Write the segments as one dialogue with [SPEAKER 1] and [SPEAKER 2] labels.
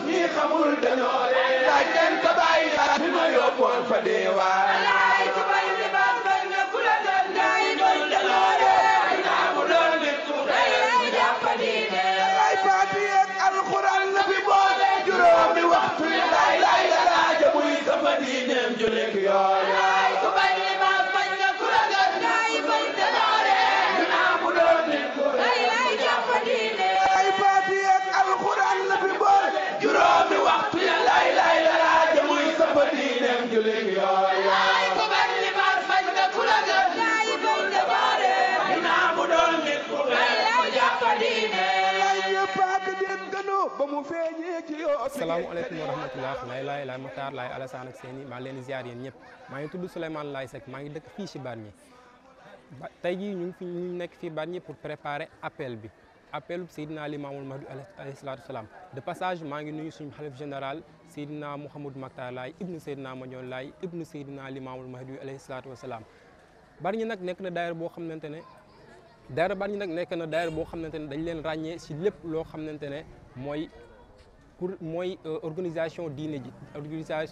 [SPEAKER 1] ñi xamul dañoo ree laaj leen sa baay yaa fi ma yóbboon fa deewaan alaay ku bay li baat bay nga ku la gën gaay doon dañoo ree naa mu doon nit ku xëy mu jàppa diine ay faati ak alxuraan la fi boole juróomi waxtu yi laay laay la laaja muy sama diineem ju nekk yoon alaay ku bay li baat bay nga ku la gën gaay doon dañoo ree naa mu doon nit ku xëy mu jàppa diine ay faati ak alxuraan la fi boole juróomi waxtu yi laay laay la laaja muy sama diineem ju nekk yoon alaay ku bay li baat bay nga ku la gën gaay doon dañoo ree naa mu doon nit ku xëy mu jàppa diine
[SPEAKER 2] salaamaaleykum wa rahmatulah laay Makhtar laay Alassane ak Seyni maa leen di ziar yéen ñëpp maa ngi tudd Souleymane Laye Seck maa ngi dëkk fii ci Bargny tey jii ñu nekk fii Bargny pour préparer appel bi appelu Seydina Limamoul Mahdi alayhi salaatu salaam de passage maa ngi nuyu suñu xalif général Seydina Mouhamadou Makhtar Laye ibnu Seydina Mandione Laye ibnu Seydina Limamoul Mahdi alayhi salaatu salaam Bargny nag nekk na daayira boo xamante ne dañ leen ràññee ci lépp loo xamante ne mooy organisation diine ji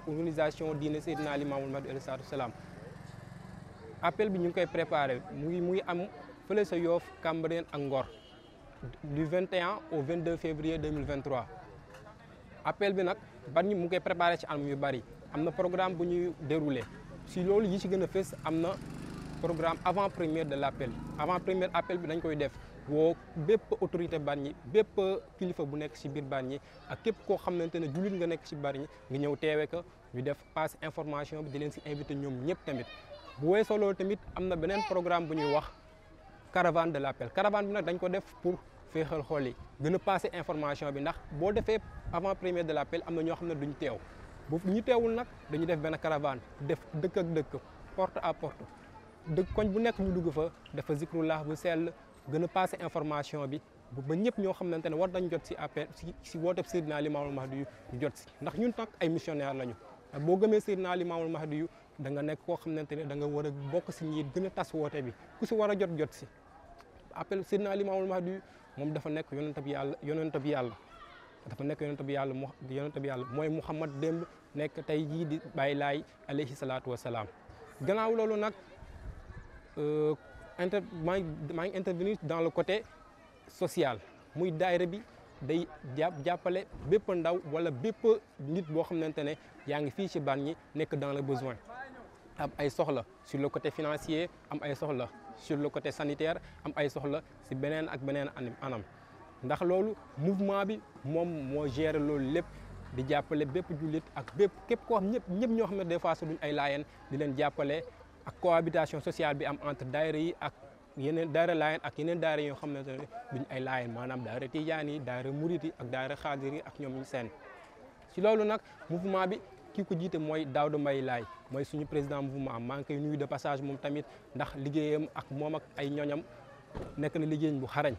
[SPEAKER 2] organisation diine Seydina Limamoul Mahdi alayhi salaatu salaam appel bi ñu ngi koy préparé mu ngi am fële sa Yoff Cambérène ak Ngor du 21 au 22 février 2023 appel bi nag Bargny mu ngi koy préparé ci anam yu bari am na programme bu ñuy déroulé si loolu yi ci gën a fës am na programme avant première de l'appel avant première appel bi dañ koy def woo bépp autorité Bargny bépp kilifa bu nekk ci biir Bargny ak képp koo xamante ne jullit nga nekk ci Bargny nga ñëw teewe ko ñu def passe information bi di leen ci invité ñoom ñëpp tamit bu weesoo loolu tamit am na beneen programme bu ñuy wax caravane de l'appel caravane bi nag dañ ko def pour féexal xol yi gën a passer information bi ndax boo defee avant première de l'appel am na ñoo xam ne duñ teew bu ñu teewul nag dañu def benn caravane def dëkk ak dëkk porte à porte dëkk koñ bu nekk ñu dugg fa dafa zikrullah bu sell gën a passer information bi ba ñëpp ñoo xamante ne war nañ jot ci appel ci wooteb Seydina Limamoul Mahdi yu ñu jot ci ndax ñun nag ay missionnaire lañu boo gëmee Seydina Limamoul Mahdi yu da nga nekk koo xamante ne da nga war a bokk ci ñi gën a tas woote bi ku ci war a jot ci appel Seydina Limamoul Mahdi yu moom dafa nekk yonent bi yàlla dafa nekk yonent bi yàlla mooy Muhammad démb nekk tey jii di Baay Laay alayhi salaatu wa salaam gannaaw loolu nag maa ngi intervenir dans le côté social muy daayira bi day jàppale bépp ndaw wala bépp nit boo xamante ne yaa ngi fii ci Bargny nekk dans le besoin am ay soxla sur le côté financier am ay soxla sur le côté sanitaire am ay soxla ci beneen ak beneen anam ndax loolu mouvement bi moom moo gérer loolu lépp di jàppale bépp jullit ak képp koo xam ñëpp ñoo xam ne des fois duñ ay laayeen di leen jàppale ak cohabitation sociale bi am entre daayira yi ak yeneen daayira laayeen ak yeneen daayira yoo xam ne duñ ay laayeen maanaam daayira tijaan yi daayira murit yi ak daayira xaadir yi ak ñoom ñu seen ci loolu nag mouvement bi kii ko jiite mooy Daouda Mbaye Laye mooy suñu président mouvement maa ngi koy nuyu de passage moom tamit ndax liggéeyam ak moom ak ay ñoñam nekk na liggéey bu xarañ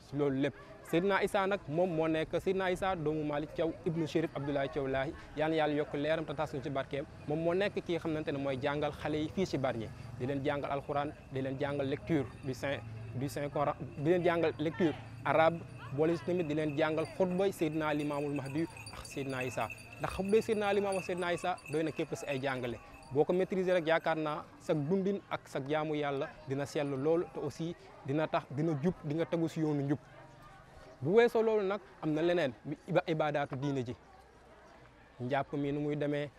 [SPEAKER 2] ci loolu lépp Seydina Issa nag moom moo nekk Seydina Issa doomu Malick Thiaw ibnu Chérif Abdoulaye Thiaw Lahi yal na yàlla yokk leeram te tas ñu ci barkeem moom moo nekk kii xamante ne mooy jàngal xale yi fii ci Bargny di leen jàngal alxuraan di leen jàngal lecture du saint Coran di leen jàngal lecture arabe boole si tamit di leen jàngal xutba Seydina Limamoul Mahdi ak Seydina Issa ndax xutba Seydina Limam ak Seydina Issa doy na képp ci ay jàngale boo ko maîtriser rek yaakaar naa sag dundin ak sag jaamu yàlla dina sell loolu te aussi dina tax dina jub di nga tegu ci yoonu njub bu weesoo loolu nag am na leneen ibadaatu diine ji njàpp mi nu muy demee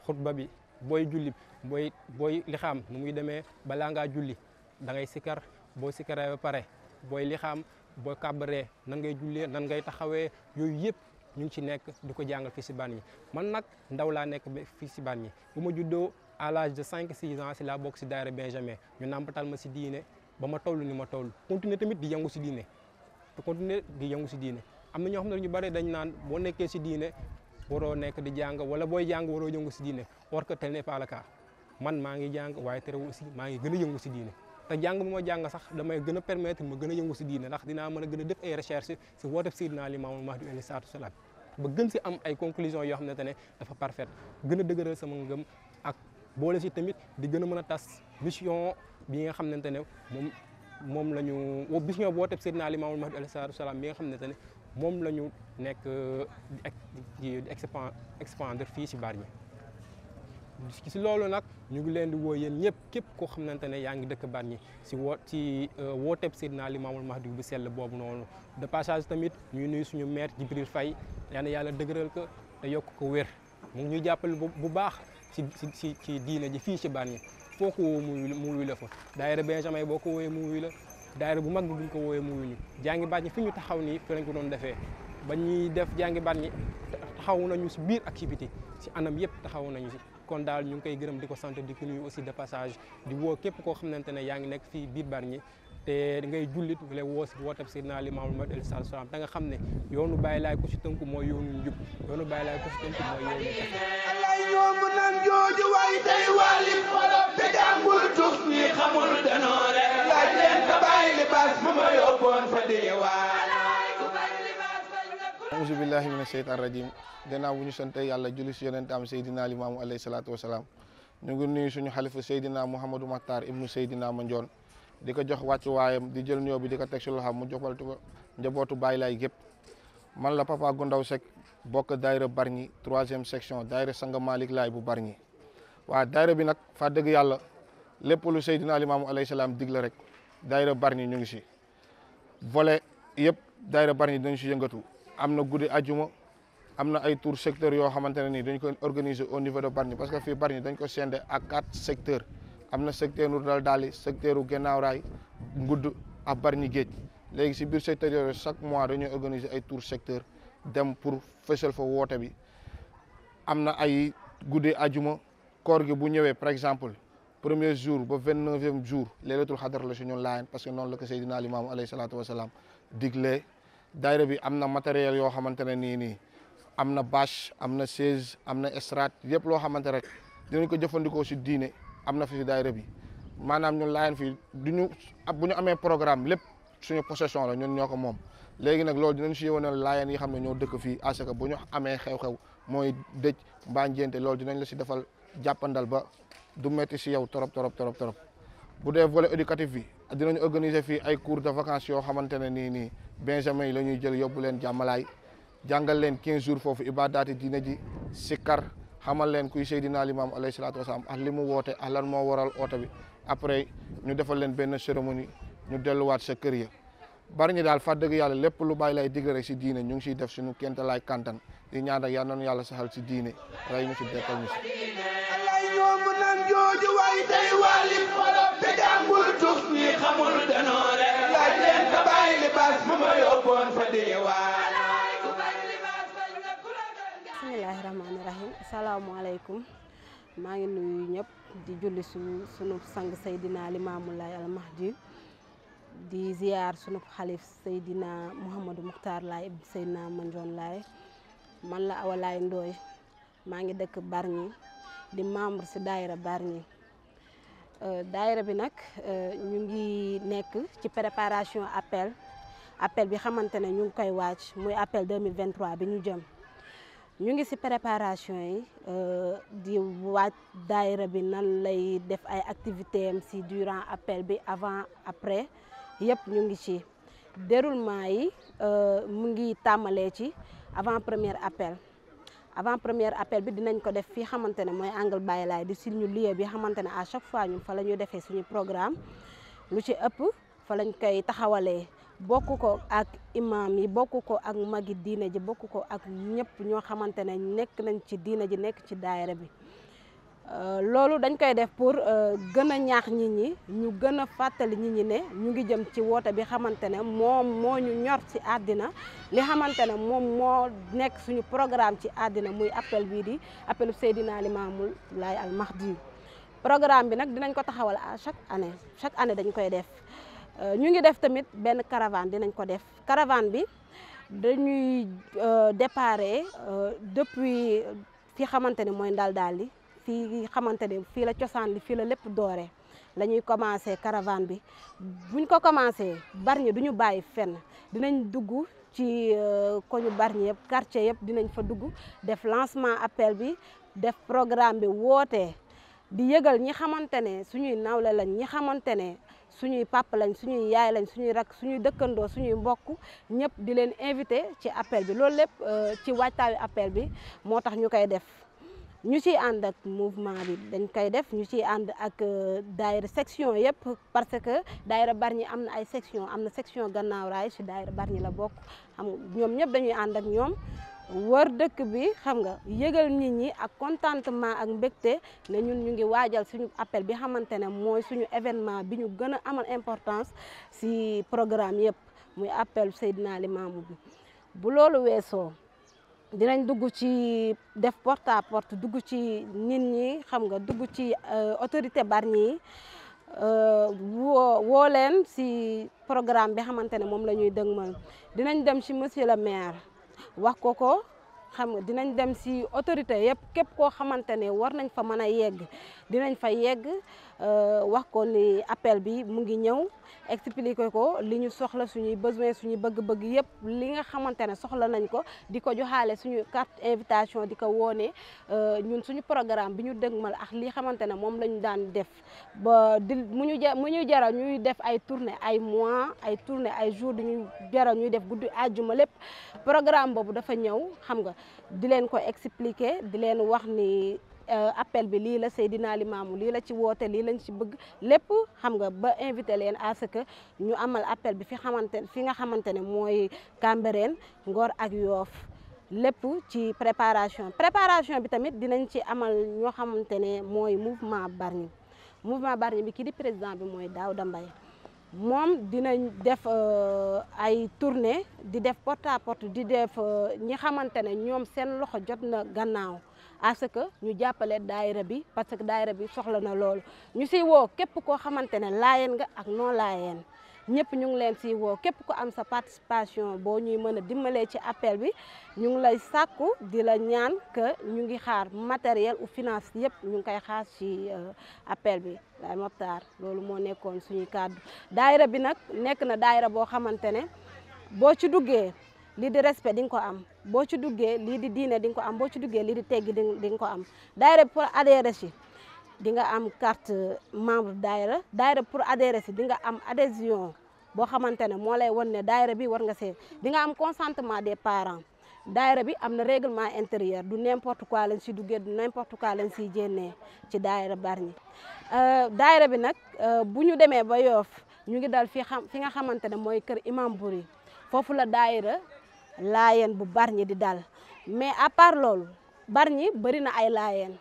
[SPEAKER 2] xutba bi booy julli booy lixaam nu muy demee balaa ngaa julli da ngay sikar boo sikaree ba pare booy lixaam boo kàbbaree nan ngay jullee nan ngay taxawee yooyu yëpp ñu ngi ci nekk di ko jàngal fii ci Bargny man nag ndaw laa nekk fii ci Bargny bu ma juddoo à l'âge de 5-6 ans ci laa bokk ci daayira Benjamin ñu nàmpatal ma ci diine ba ma toll ni ma toll continuer tamit di yëngu ci diine te continuer di yëngu ci diine am na ñoo xam ne ñu bari dañ naan boo nekkee ci diine waroo nekk di jàng wala booy jàng waroo yëngu ci diine or que tel n'est pas le cas man maa ngi jàng waaye terewul aussi maa ngi gën a yëngu ci diine te jàng bi ma jàng sax damay gën a permettre ma gën a yëngu ci diine ndax dinaa mën a gën a def ay recherche ci wooteb Seydina Limamoul Mahdi alayhi salaatu salaam ba gën ci am ay conclusion yoo xam ne dafa parfaite gën a dëgëral sama ngëm ak boole ci tamit di gën a mën a tas mission bi nga xamante ne moom la ñu vision boo teb Seydina Limamoul Mahdi alayhi salaatu salaam bi nga xamante ne moom la ñu nekk di expandre fii si Bargny. si loolu nag ñu ngi leen di woo yéen ñëpp képp koo xamante ne yaa ngi dëkk Bargny si wooteeb Seydina Limaamul Mahdi bu sell boobu noonu. de passage tamit ñu nuyu suñu maire Djibril Faye yal na yàlla dëgëral ko te yokk ko wér mu ngi ñuy jàppale bu baax ci diine ji fii ci Bargny foo ko woo mu wuyu la fa. daayira Benjamin boo ko wooyee mu wuyu la daayira bu mag bi buñ ko wooyee mu wuyu ñu. jàngi Bargny fi ñu taxaw nii fi lañ ko doon defee ba ñuy def jàngi Bargny taxaw nañu si biir activité si anam yëpp taxaw nañu si. kon daal ñu ngi koy gërëm di ko sant di ko nuyu aussi de passage di woo képp koo xamante ne yaa ngi nekk fii biir Bargny te ngay jullit lay woo si wootab Seydina Limaamul Mahdi alayhi salaatu wa salaam te nga xam ne yoonu Baay Laay ku si tënku mooy yoonu njub yoonu Baay Laay ku si tënku mooy yoonu njub.
[SPEAKER 1] alay yomb nan jooju way day wàllim xolom te jàngul tus ñi xamul danoore laaj leen ka bàyyi libaas mu ma yóbboon fa diwaan.
[SPEAKER 3] auzu billahi mina sheytaan rajim gannaaw bu ñu sante yàlla julli si yonent am Seydina Limaamu alayhi salaatu wa salaam ñu ngi nuyu suñu xalifa Seydina Mouhamadou Makhtar ibnu Seydina Mandione di ko jox wàccu waayam di jël nuyoo bi di ko teg si loxoom mu joxal ko njabootu Baay Laay gépp man la Papa Goundaw Seck bokk daayira Bargny 3e section daayira Sanga Malick Laay bu Bargny waaw daayira bi nag fa dëgg yàlla lépp lu Seydina Limaamu alayhi salaam digle rek daayira Bargny ñu ngi si volet yëpp daayira Bargny dañ si yëngatu am na guddi ajuma am na ay tour secteur yoo xamante ne nii dañ ko organiser au niveau de Bargny parce que fii Bargny dañ ko scindé ak 4 secteurs am na secteur nu dal daali secteur u Guinaw Rail Ngudd ak Bargny Géej léegi si biir secteur yooyu chaque mois dañuy organiser ay tour secteur dem pour fësal fa woote bi am na ay guddi ajuma koor gi bu ñëwee par exemple premier jour ba 29e jour laylatul xadar la si ñun Laayeen parce que noonu la ko Seydina Limaamu alayhi salaatu wa salaam diglee daayira bi am na matériel yoo xamante ne nii am na bâche am na chaise am na estrade yëpp loo xamante rek dinañ ko jëfandikoo si diine am na fi si daayira bi maanaam ñun Laayeen fii bu ñu amee programme lépp suñu possession la ñun ñoo ko moom léegi nag loolu dinañ si yëwanal Laayeen yi xam ne ñoo dëkk fii à ce que bu ñu amee xew-xew mooy dëj mbaa njéente loolu dinañ la si defal jàppandal ba du metti si yow trop bu dee volet éducatif bi dinañ organiser fii ay cours de vacances yoo xamante ne nii Benjamin yi la ñuy jël yóbbu leen jàmmalaay jàngal leen 15 jours foofu ibadaati diine ji sikkar xamal leen kuy Seydina Limaam alayhi salaatu wa salaam ak li mu woote ak lan moo waral oote bi après ñu defal leen benn cérémonie ñu delluwaat sa kër ya Bargny daal fa dëgg yàlla lépp lu Baay Laay digle rek si diine ñu ngi siy def suñu kéemtalaay kantan di ñaan rek yal nañu yàlla saxal si diine ray ñu si dekkal ñu si.
[SPEAKER 1] alay yomb nan jooju way day wàllim xolom te jàngul tus ñi xamul danoore laaj leen ka bàyyi libaas mu ma yóbboon fa diwaan.
[SPEAKER 4] bismillahi rahmaani rahim asalaamaaleykum maa ngi nuyu ñëpp di julli sunu sang Seydina Limaamu Laay al Mahdi di ziar sunu xalif Seydina Mouhamadou Makhtar Laay ibn Seydina Mandione Laay man la Awa Laay Ndooy maa ngi dëkk Bargny di membre si daayira Bargny daayira bi nag ñu ngi nekk ci préparation appel bi xamante ne ñu ngi koy wàcc muy appel 2023 bi ñu jëm ñu ngi si préparation yi di waaj daayira bi nan lay def ay activité am si durant appel bi avant après yëpp ñu ngi ci déroulement yi mu ngi tàmmalee ci avant premier appel bi dinañ ko def fii xamante ne mooy angle Baye Laay di suñu lieu bi xamante ne à chaque fois ñun fa la ñuy defee suñu programme lu ci ëpp fa lañ koy taxawalee bokk ko ak imam yi bokk ko ak magi diine ji bokk ko ak ñëpp ñoo xamante ne nekk nañ ci diine ji nekk ci daayira bi loolu dañ koy def pour gën a ñaax nit ñi ñu gën a fàttali nit ñi ne ñu ngi jëm ci woote bi xamante ne moom moo ñu ñor ci àddina li xamante ne moom moo nekk suñu programme ci àddina muy appel bii di appelu Seydina Limaamu Laay al Mahdi programme bi nag dinañ ko taxawal à chaque année dañ koy def ñu ngi def tamit benn caravane dinañ ko def caravane bi dañuy déparé depuis fi xamante ne mooy Ndaldaal li fii xamante ne fii la cosaan li fii la lépp doore la ñuy commencé caravane bi buñ ko commencé Bargny du ñu bàyyi fenn dinañ dugg ci koñu Bargny yëpp quartier yëpp dinañ fa dugg def lancement appel bi def programme bi woote di yëgal ñi xamante ne suñuy nawle lañ ñi xamante ne suñuy papa lañ suñuy yaay lañ suñuy rak suñuy dëkkandoo suñuy mbokk ñëpp di leen invité ci appel bi loolu lépp ci waajtaayu appel bi moo tax ñu koy def ñu ciy ànd ak mouvement bi dañ koy def ñu ciy ànd ak daayira section yëpp parce que daayira Bargny am na ay section am na section Gannaaw Raay ci daayira Bargny la bokk xam nga ñoom ñëpp dañuy ànd ak ñoom wër dëkk bi xam nga yëgal nit ñi ak contentement ak mbégte ne ñun ñu ngi waajal suñu appel bi xamante ne mooy suñu événement bi ñu gën a amal importance ci programme yëpp muy appel Seydina Limamou bi bu loolu weesoo dinañ dugg ci def porte à porte dugg ci nit ñi xam nga dugg ci autorité Bargny yi woo leen ci programme bi xamante ne moom la ñuy dëgmal dinañ dem ci monsieur le maire wax ko xam nga dinañ dem ci autorité yëpp képp koo xamante ne war nañ fa mën a yegg dinañ fa yegg wax ko ni appel bi mu ngi ñëw expliquer ko li ñu soxla suñuy besoin suñuy bëgg-bëgg yëpp li nga xamante ne soxla nañ ko di ko joxaale suñu carte invitation di ko woone ñun suñu programme bi ñu dëgmal ak li xamante ne moom la ñu daan def ba di mu ñu jaral ñuy def ay tournée ay mois ay tournée ay jours di ñu jaral ñuy def guddi àjjuma lépp programme boobu dafa ñëw xam nga di leen ko expliquer di leen wax ni appel bi lii la Seydina Limamou lii la ci woote lii lañ ci bëgg lépp xam nga ba invité leen à ce que ñu amal appel bi fi nga xamante ne mooy Cambérène Ngor ak Yoff lépp ci préparation bi tamit dinañ ci amal ñoo xamante ne mooy mouvement Bargny bi kii di président bi mooy Daouda Mbaye moom dinañ def ay tournée di def porte à porte di def ñi xamante ne ñoom seen loxo jot na gannaaw à ce que ñu jàppale daayira bi parce que daayira bi soxla na loolu ñu siy woo képp koo xamante ne laayeen nga ak non laayeen ñëpp ñu ngi leen siy woo képp ko am sa participation boo ñuy mën a dimbalee ci appel bi ñu ngi lay sàkku di la ñaan que ñu ngi xaar matériel ou finance yëpp ñu ngi koy xaar ci appel bi Laye Mokhtar loolu moo nekkoon suñuy kàddu daayira bi nag nekk na daayira boo xamante ne boo ci duggee lii di respect di nga ko am boo ci duggee lii di diine di nga ko am boo ci duggee lii di teggi di nga ko am daayira bi pour adhérer ci di nga am carte membre daayira pour adhérer ci di nga am adhésion boo xamante ne moo lay won ne daayira bi war nga see di nga am consentement des parents daayira bi am na règlement intérieur du n'importe quoi lañ si duggee du n'importe quoi lañ siy jénnee ci daayira Bargny daayira bi nag bu ñu demee ba Yoff ñu ngi dal fi nga xamante ne mooy kër imam Buri foofu la daayira laayeen bu Bargny di dal mais à part loolu Bargny bëri na ay laayeen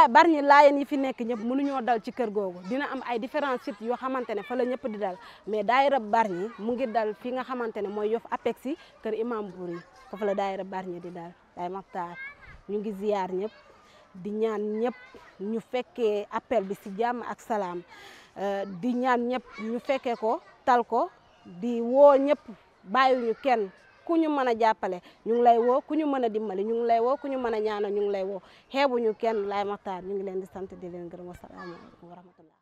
[SPEAKER 4] Bargny laayeen yi fi nekk ñëpp mënuñoo dal ci kër googu dina am ay différents sites yoo xamante ne fa la ñëpp di dal mais daayira Bargny mu ngi dal fi nga xamante ne mooy Yoff Apexi kër imam Buri foofu la daayira Bargny di dal Laye Mokhtar ñu ngi ziyaar ñëpp di ñaan ñëpp ñu fekkee appel bi ci jàmm ak salaam di ñaan ñëpp ñu fekkee ko tal ko di woo ñëpp bàyyiwuñu kenn ku ñu mën a jàppale ñu ngi lay woo ku ñu mën a dimbali ñu ngi lay woo ku ñu mën a ñaanal ñu ngi lay woo xeebuñu kenn Laye Mokhtar ñu ngi leen di sant di leen gërëm wa salaamu aleykum wa rahmatullah